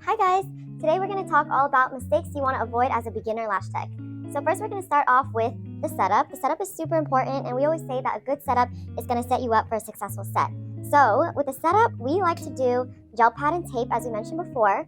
Hi guys! Today we're going to talk all about mistakes you want to avoid as a beginner lash tech. So first we're going to start off with the setup. The setup is super important, and we always say that a good setup is going to set you up for a successful set. So with the setup, we like to do gel pad and tape as we mentioned before.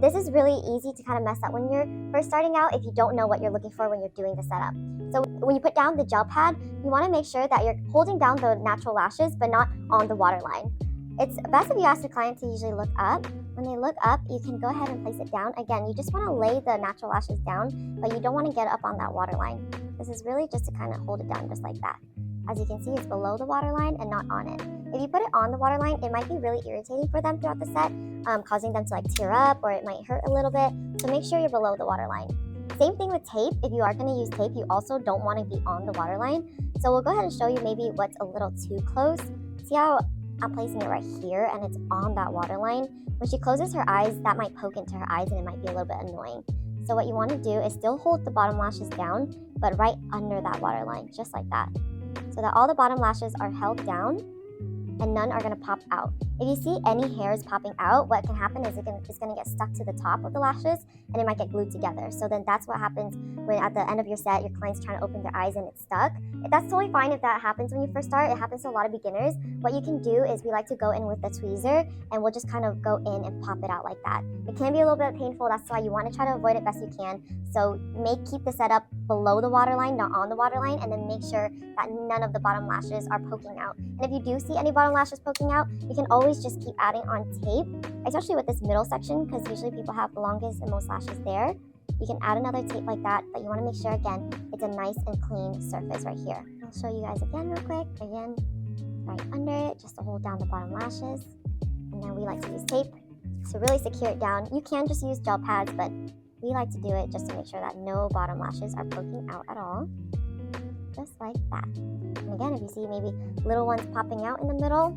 This is really easy to kind of mess up when you're first starting out if you don't know what you're looking for when you're doing the setup. So when you put down the gel pad, you want to make sure that you're holding down the natural lashes but not on the waterline. It's best if you ask the client to usually look up. When they look up, you can go ahead and place it down. Again, you just want to lay the natural lashes down, but you don't want to get up on that waterline. This is really just to kind of hold it down just like that. As you can see, it's below the waterline and not on it. If you put it on the waterline, it might be really irritating for them throughout the set, causing them to like tear up, or it might hurt a little bit. So make sure you're below the waterline. Same thing with tape. If you are going to use tape, you also don't want to be on the waterline. So we'll go ahead and show you maybe what's a little too close. See how I'm placing it right here and it's on that waterline. When she closes her eyes, that might poke into her eyes and it might be a little bit annoying. So what you want to do is still hold the bottom lashes down, but right under that waterline, just like that. So that all the bottom lashes are held down and none are going to pop out. If you see any hairs popping out, what can happen is it's going to get stuck to the top of the lashes and it might get glued together. So then that's what happens when at the end of your set, your client's trying to open their eyes and it's stuck. That's totally fine if that happens when you first start. It happens to a lot of beginners. What you can do is we like to go in with the tweezer and we'll just kind of go in and pop it out like that. It can be a little bit painful. That's why you want to try to avoid it best you can. So keep the setup below the waterline, not on the waterline, and then make sure that none of the bottom lashes are poking out. And if you do see any bottom lashes poking out, you can always just keep adding on tape, especially with this middle section, because usually people have the longest and most lashes there. You can add another tape like that, but you want to make sure, again, it's a nice and clean surface right here. I'll show you guys again real quick. Again, right under it, just to hold down the bottom lashes. And then we like to use tape to really secure it down. You can just use gel pads, but we like to do it just to make sure that no bottom lashes are poking out at all. Just like that. And again, if you see maybe little ones popping out in the middle,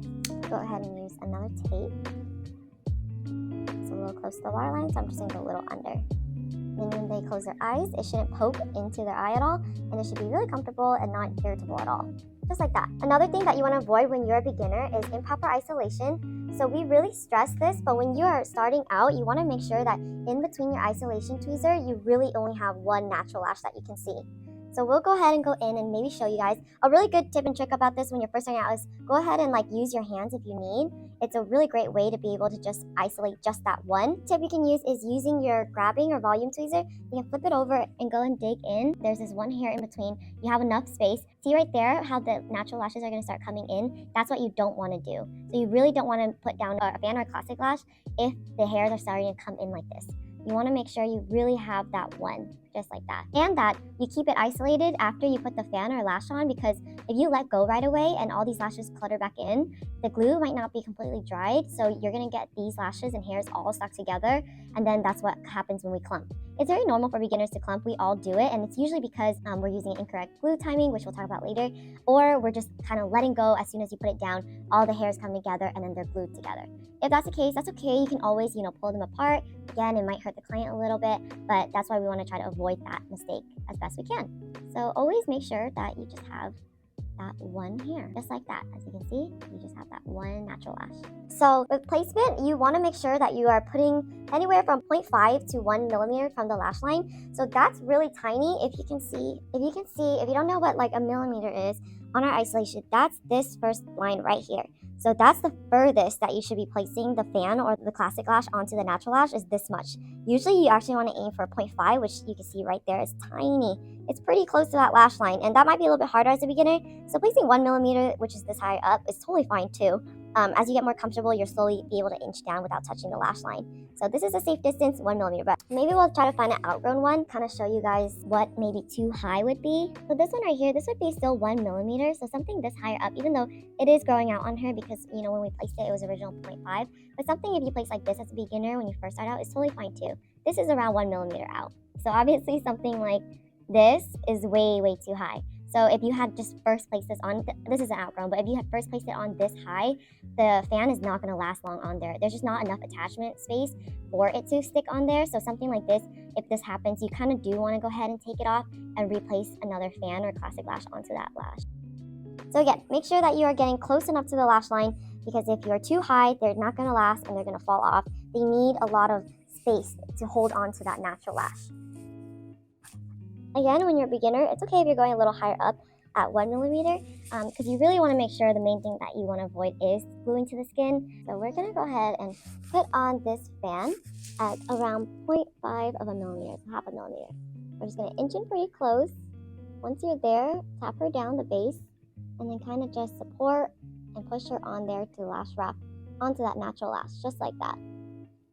go ahead and use another tape. It's a little close to the waterline, so I'm just going to go a little under. Then when they close their eyes, it shouldn't poke into their eye at all, and it should be really comfortable and not irritable at all. Just like that. Another thing that you want to avoid when you're a beginner is improper isolation. So we really stress this, but when you are starting out, you want to make sure that in between your isolation tweezer, you really only have one natural lash that you can see. So we'll go ahead and go in and maybe show you guys. A really good tip and trick about this when you're first starting out is go ahead and use your hands if you need. It's a really great way to be able to just isolate just that one. Tip you can use is using your grabbing or volume tweezer. You can flip it over and go and dig in. There's this one hair in between. You have enough space. See right there how the natural lashes are going to start coming in? That's what you don't want to do. So you really don't want to put down a fan or a classic lash if the hairs are starting to come in like this. You want to make sure you really have that one, just like that. And that you keep it isolated after you put the fan or lash on, because if you let go right away and all these lashes clutter back in, the glue might not be completely dried, so you're going to get these lashes and hairs all stuck together, and then that's what happens when we clump. It's very normal for beginners to clump. We all do it, and it's usually because we're using incorrect glue timing, which we'll talk about later, or we're just kind of letting go. As soon as you put it down, all the hairs come together and then they're glued together. If that's the case, that's okay. You can always, pull them apart. Again, it might hurt the client a little bit, but that's why we want to try to avoid that mistake as best we can. So always make sure that you just have that one hair, just like that. As you can see, you just have that one natural lash. So with placement, you want to make sure that you are putting anywhere from 0.5 to 1 millimeter from the lash line. So that's really tiny. If you don't know what a millimeter is on our isolation, that's this first line right here. So that's the furthest that you should be placing the fan or the classic lash onto the natural lash, is this much. Usually you actually want to aim for 0.5, which you can see right there is tiny. It's pretty close to that lash line, and that might be a little bit harder as a beginner. So placing 1 millimeter, which is this high up, is totally fine too. As you get more comfortable, you'll slowly be able to inch down without touching the lash line. So this is a safe distance, 1 millimeter, but maybe we'll try to find an outgrown one, kind of show you guys what maybe too high would be. So this one right here, this would be still 1 millimeter, so something this higher up, even though it is growing out on her because, when we placed it, it was original 0.5. But something if you place like this as a beginner when you first start out is totally fine too. This is around 1 millimeter out. So obviously something like this is way, way too high. So if you had just first placed this on, this is an outgrown, but if you had first placed it on this high, the fan is not going to last long on there. There's just not enough attachment space for it to stick on there. So something like this, if this happens, you kind of do want to go ahead and take it off and replace another fan or classic lash onto that lash. So again, make sure that you are getting close enough to the lash line, because if you're too high, they're not going to last and they're going to fall off. They need a lot of space to hold on to that natural lash. Again, when you're a beginner, it's okay if you're going a little higher up at 1 millimeter, because you really want to make sure the main thing that you want to avoid is gluing to the skin. So we're going to go ahead and put on this fan at around 0.5 of a millimeter, so half a millimeter. We're just going to inch in pretty close. Once you're there, tap her down the base, and then kind of just support and push her on there to lash wrap onto that natural lash, just like that.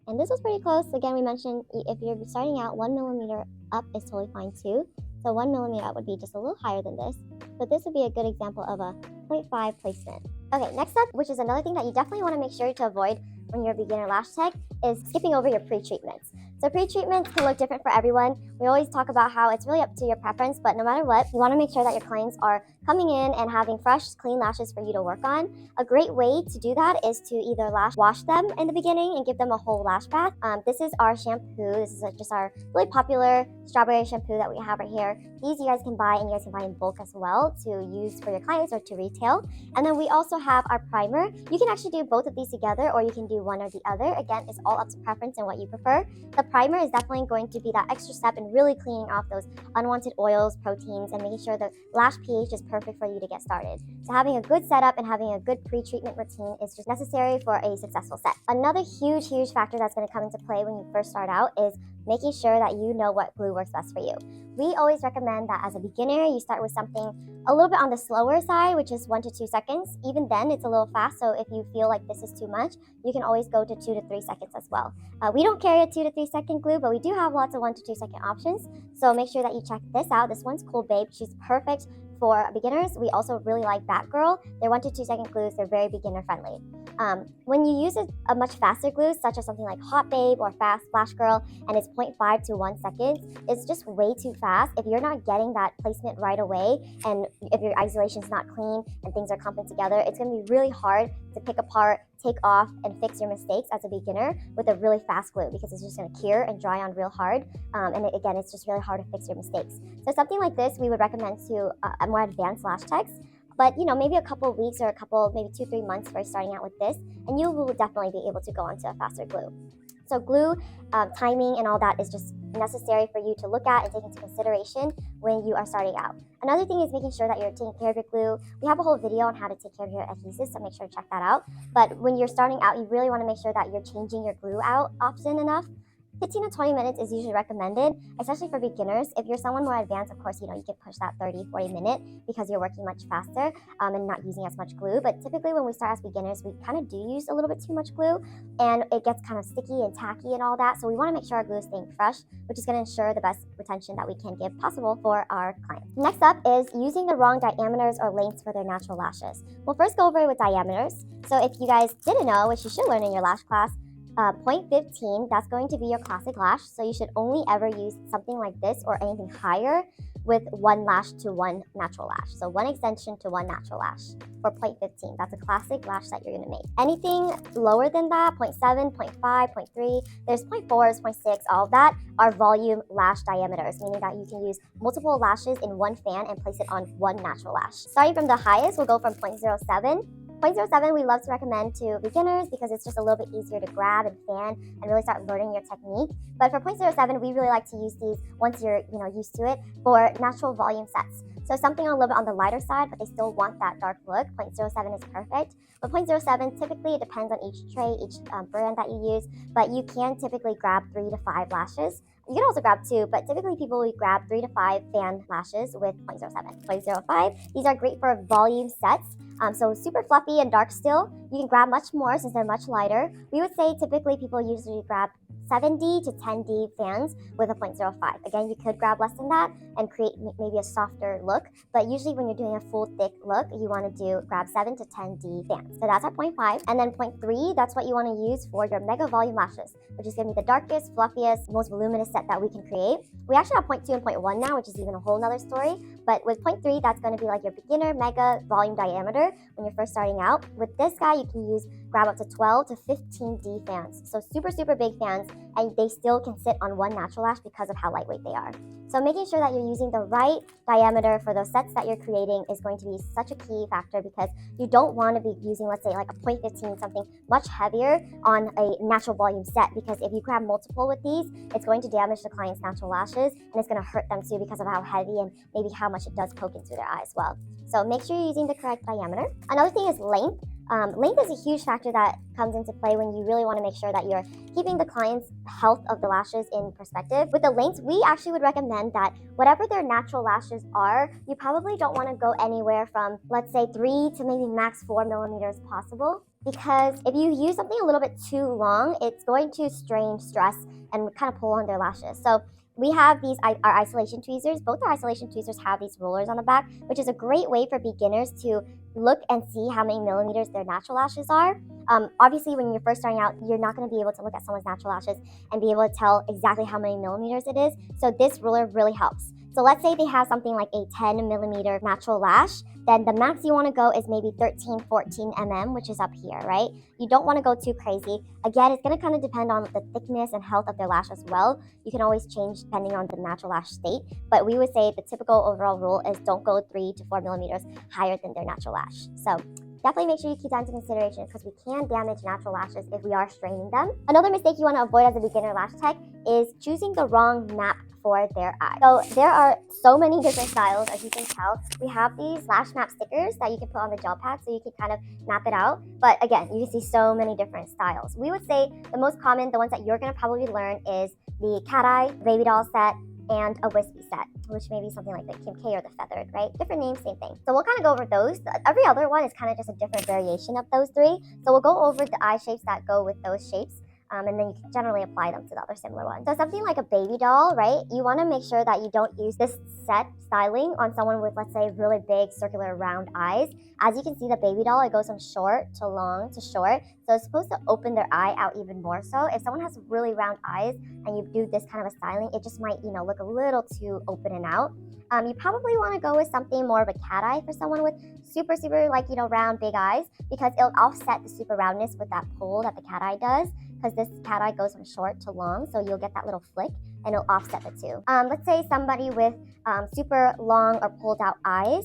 And this was pretty close. Again, we mentioned if you're starting out, 1 millimeter up is totally fine too. So 1 millimeter up would be just a little higher than this, but this would be a good example of a 0.5 placement. Okay, next up, which is another thing that you definitely want to make sure to avoid when you're a beginner lash tech, is skipping over your pre-treatments. So pre-treatments can look different for everyone. We always talk about how it's really up to your preference, but no matter what, you want to make sure that your clients are coming in and having fresh, clean lashes for you to work on. A great way to do that is to either lash wash them in the beginning and give them a whole lash bath. This is our shampoo. This is just our really popular strawberry shampoo that we have right here. These you guys can buy, and you guys can buy in bulk as well to use for your clients or to retail. And then we also have our primer. You can actually do both of these together, or you can do one or the other. Again, it's all up to preference and what you prefer. The primer is definitely going to be that extra step in really cleaning off those unwanted oils, proteins, and making sure the lash pH is perfect for you to get started. So having a good setup and having a good pre-treatment routine is just necessary for a successful set. Another huge factor that's going to come into play when you first start out is making sure that you know what glue works best for you. We always recommend that as a beginner, you start with something a little bit on the slower side, which is 1 to 2 seconds. Even then, it's a little fast, so if you feel like this is too much, you can always go to 2 to 3 seconds as well. We don't carry a 2 to 3 second glue, but we do have lots of 1 to 2 second options, so make sure that you check this out. This one's cool, babe. She's perfect for beginners. We also really like Batgirl. They're 1 to 2 second glues. They're very beginner friendly. When you use a much faster glue, such as something like Hot Babe or Fast Flash Girl, and it's 0.5 to 1 second, it's just way too fast. If you're not getting that placement right away, and if your isolation is not clean and things are clumping together, it's going to be really hard to pick apart, take off, and fix your mistakes as a beginner with a really fast glue, because it's just going to cure and dry on real hard. Again, it's just really hard to fix your mistakes. So something like this, we would recommend to more advanced lash techs. But maybe a couple of weeks or maybe 2-3 months for starting out with this, and you will definitely be able to go onto a faster glue. So glue, timing, and all that is just necessary for you to look at and take into consideration when you are starting out. Another thing is making sure that you're taking care of your glue. We have a whole video on how to take care of your adhesives, so make sure to check that out. But when you're starting out, you really want to make sure that you're changing your glue out often enough. 15 to 20 minutes is usually recommended, especially for beginners. If you're someone more advanced, of course, you can push that 30-40 minute because you're working much faster and not using as much glue. But typically when we start as beginners, we kind of do use a little bit too much glue, and it gets kind of sticky and tacky and all that. So we want to make sure our glue is staying fresh, which is going to ensure the best retention that we can give possible for our clients. Next up is using the wrong diameters or lengths for their natural lashes. We'll first go over it with diameters. So if you guys didn't know, which you should learn in your lash class, 0.15, that's going to be your classic lash. So you should only ever use something like this or anything higher with 1 lash to 1 natural lash. So 1 extension to 1 natural lash for 0.15. That's a classic lash that you're going to make. Anything lower than that, 0.7, 0.5, 0.3, there's 0.4s, 0.6, all of that are volume lash diameters, meaning that you can use multiple lashes in 1 fan and place it on 1 natural lash. Starting from the highest, we'll go from 0.07. 0.07 we love to recommend to beginners because it's just a little bit easier to grab and fan and really start learning your technique. But for 0.07, we really like to use these once you're used to it for natural volume sets. So something a little bit on the lighter side, but they still want that dark look. 0.07 is perfect. But 0.07, typically it depends on each tray, each brand that you use, but you can typically grab 3 to 5 lashes. You can also grab 2, but typically people will grab 3 to 5 fan lashes with 0.07. 0.05, these are great for volume sets. So super fluffy and dark still. You can grab much more since they're much lighter. We would say typically people usually grab 7D to 10D fans with a 0.05. Again, you could grab less than that and create maybe a softer look, but usually when you're doing a full thick look, you want to grab 7 to 10D fans. So that's our 0.5. And then 0.3, that's what you want to use for your mega volume lashes, which is going to be the darkest, fluffiest, most voluminous set that we can create. We actually have 0.2 and 0.1 now, which is even a whole nother story. But with 0.3, that's going to be like your beginner mega volume diameter when you're first starting out. With this guy, you can grab up to 12 to 15D fans. So super, super big fans, and they still can sit on 1 natural lash because of how lightweight they are. So making sure that you're using the right diameter for those sets that you're creating is going to be such a key factor, because you don't want to be using, let's say, like a 0.15, something much heavier on a natural volume set, because if you grab multiple with these, it's going to damage the client's natural lashes, and it's going to hurt them too because of how heavy and maybe how much it does poke into their eye as well. So make sure you're using the correct diameter. Another thing is length. Length is a huge factor that comes into play when you really want to make sure that you're keeping the client's health of the lashes in perspective. With the lengths, we actually would recommend that whatever their natural lashes are, you probably don't want to go anywhere from, let's say, 3 to maybe max 4 millimeters possible. Because if you use something a little bit too long, it's going to strain, stress, and kind of pull on their lashes. So we have these, our isolation tweezers. Both our isolation tweezers have these rollers on the back, which is a great way for beginners to look and see how many millimeters their natural lashes are. Obviously, when you're first starting out, you're not going to be able to look at someone's natural lashes and be able to tell exactly how many millimeters it is. So this ruler really helps. So let's say they have something like a 10 millimeter natural lash, then the max you want to go is maybe 13, 14 mm, which is up here, right? You don't want to go too crazy. Again, it's going to kind of depend on the thickness and health of their lash as well. You can always change depending on the natural lash state, but we would say the typical overall rule is don't go 3 to 4 millimeters higher than their natural lash. So definitely make sure you keep that into consideration, because we can damage natural lashes if we are straining them. Another mistake you want to avoid as a beginner lash tech is choosing the wrong map for their eye. So there are so many different styles, as you can tell. We have these lash map stickers that you can put on the gel pad so you can kind of map it out. But again, you can see so many different styles. We would say the most common, the ones that you're going to probably learn, is the cat eye, baby doll set, and a wispy set, which may be something like the Kim K or the feathered, right? Different names, same thing. So we'll kind of go over those. Every other one is kind of just a different variation of those three. So we'll go over the eye shapes that go with those shapes. And then you can generally apply them to the other similar ones. So something like a baby doll, right? You want to make sure that you don't use this set styling on someone with, let's say, really big circular round eyes. As you can see, the baby doll, it goes from short to long to short. So it's supposed to open their eye out even more so. If someone has really round eyes and you do this kind of a styling, it just might, look a little too open and out. You probably want to go with something more of a cat eye for someone with super, round, big eyes, because it'll offset the super roundness with that pull that the cat eye does, because this cat eye goes from short to long, so you'll get that little flick, and it'll offset the two. Let's say somebody with super long or pulled out eyes,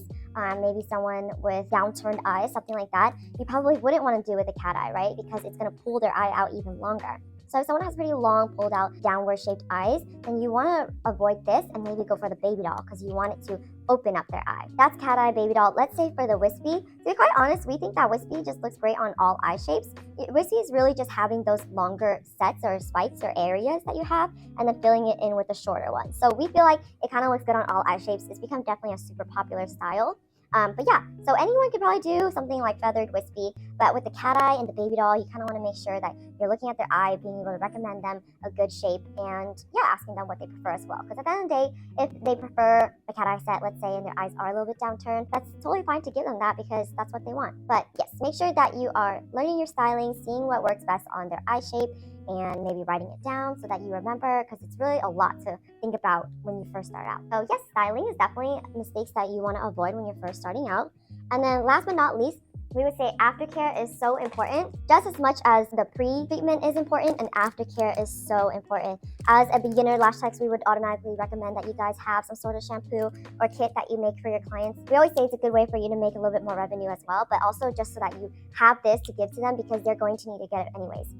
maybe someone with downturned eyes, something like that, you probably wouldn't want to do with a cat eye, right? Because it's going to pull their eye out even longer. So if someone has pretty long, pulled out, downward shaped eyes, then you want to avoid this and maybe go for the baby doll, because you want it to open up their eye. That's cat eye, baby doll. Let's say for the wispy, to be quite honest, we think that wispy just looks great on all eye shapes. Wispy is really just having those longer sets or spikes or areas that you have, and then filling it in with the shorter ones. So we feel like it kind of looks good on all eye shapes. It's become definitely a super popular style. But yeah, so anyone could probably do something like feathered wispy, but with the cat eye and the baby doll, you kind of want to make sure that you're looking at their eye, being able to recommend them a good shape, and yeah, asking them what they prefer as well. Because at the end of the day, if they prefer a cat eye set, let's say, and their eyes are a little bit downturned, that's totally fine to give them that, because that's what they want. But yes, make sure that you are learning your styling, seeing what works best on their eye shape, and maybe writing it down so that you remember, because it's really a lot to think about when you first start out. So yes, styling is definitely mistakes that you want to avoid when you're first starting out. And then last but not least, we would say aftercare is so important. Just as much as the pre-treatment is important, and aftercare is so important. As a beginner lash techs, we would automatically recommend that you guys have some sort of shampoo or kit that you make for your clients. We always say it's a good way for you to make a little bit more revenue as well, but also just so that you have this to give to them, because they're going to need to get it anyways.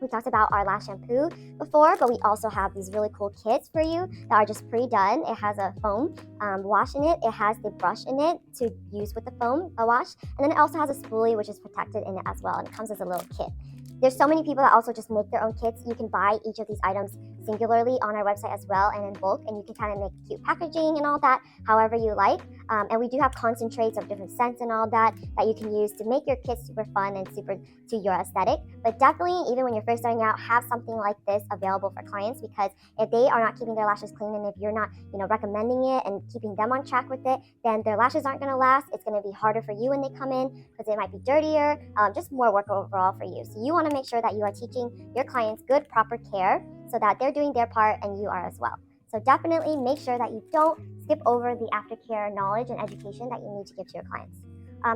We talked about our lash shampoo before, but we also have these really cool kits for you that are just pre-done. It has a foam wash in it. It has the brush in it to use with the foam wash. And then it also has a spoolie, which is protected in it as well. And it comes as a little kit. There's so many people that also just make their own kits. You can buy each of these items singularly on our website as well, and in bulk, and you can kind of make cute packaging and all that however you like. And we do have concentrates of different scents and all that you can use to make your kits super fun and super to your aesthetic. But definitely, even when you're first starting out, have something like this available for clients, because if they are not keeping their lashes clean, and if you're not recommending it and keeping them on track with it, then their lashes aren't going to last. It's going to be harder for you when they come in, because it might be dirtier, just more work overall for you. So you want to make sure that you are teaching your clients good, proper care, so that they're doing their part and you are as well. So definitely make sure that you don't skip over the aftercare knowledge and education that you need to give to your clients.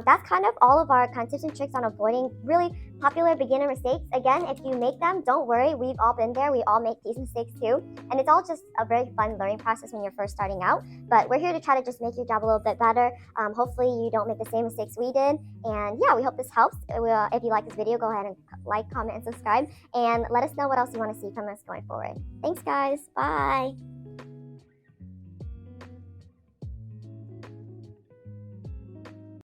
that's kind of all of our kind of tips and tricks on avoiding really popular beginner mistakes. Again, if you make them, don't worry. We've all been there. We all make these mistakes too. And it's all just a very fun learning process when you're first starting out. But we're here to try to just make your job a little bit better. Hopefully you don't make the same mistakes we did. And yeah, we hope this helps. If you like this video, go ahead and like, comment, and subscribe. And let us know what else you want to see from us going forward. Thanks, guys. Bye.